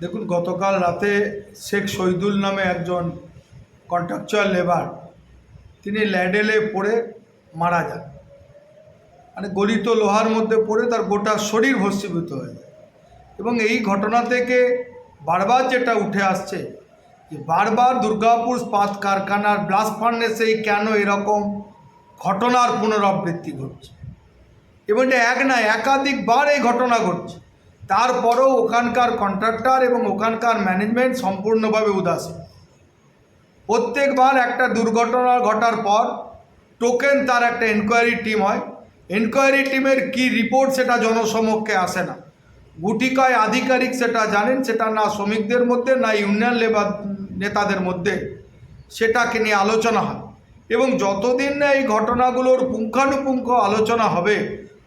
দেখুন, গতকাল রাতে শেখ শহীদুল নামে একজন কন্ট্রাকচুয়াল লেবার তিনি ল্যাডেলে পড়ে মারা যান। মানে গলিত লোহার মধ্যে পড়ে তার গোটা শরীর ভস্মীভূত হয়ে যায়। এবং এই ঘটনা থেকে বারবার যেটা উঠে আসছে যে বারবার দুর্গাপুর ইস্পাত কারখানার ব্লাস্ট ফার্নেসেই কেন এরকম ঘটনার পুনরাবৃত্তি ঘটছে, এবং এটা এক না একাধিকবার এই ঘটনা ঘটছে। তারপরেও ওখানকার কন্ট্রাক্টর এবং ওখানকার ম্যানেজমেন্ট সম্পূর্ণভাবে উদাসীন। প্রত্যেকবার একটা দুর্ঘটনা ঘটার পর টোকেন তার একটা এনকোয়ারি টিম হয়, এনকোয়ারি টিমের কি রিপোর্ট সেটা জনসমক্ষে আসে না। গুটিকয় আধিকারিক সেটা জানেন, সেটা না শ্রমিকদের মধ্যে না ইউনিয়ন লেবার নেতাদের মধ্যে সেটাকে নিয়ে আলোচনা হয়। এবং যতদিন না এই ঘটনাগুলোর পুঙ্খানুপুঙ্খ আলোচনা হবে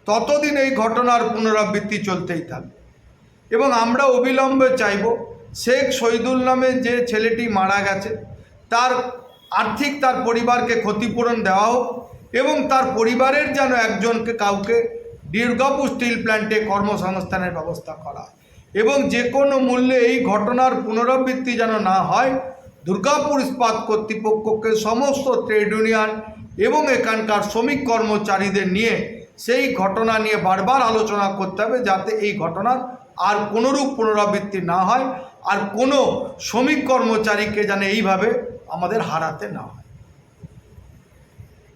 ততদিন এই ঘটনার পুনরাবৃত্তি চলতেই থাকবে। এবং আমরা অবিলম্বে চাইব শেখ শহীদুল নামে যে ছেলেটি মারা গেছে তার আর্থিক তার পরিবারকে ক্ষতিপূরণ দেওয়া হোক, এবং তার পরিবারের যেন একজনকে কাউকে দুর্গাপুর স্টিল প্ল্যান্টে কর্মসংস্থানের ব্যবস্থা করা, এবং যে কোনো মূল্যে এই ঘটনার পুনরাবৃত্তি যেন না হয়। দুর্গাপুর ইস্পাত কর্তৃপক্ষকে সমস্ত ট্রেড ইউনিয়ন এবং এখানকার শ্রমিক কর্মচারীদের নিয়ে সেই ঘটনা নিয়ে বারবার আলোচনা করতে হবে, যাতে এই ঘটনার আর কোনোরূপ পুনরাবৃত্তি না হয়, আর কোনো শ্রমিক কর্মচারীকে যেন এইভাবে আমাদের হারাতে না হয়।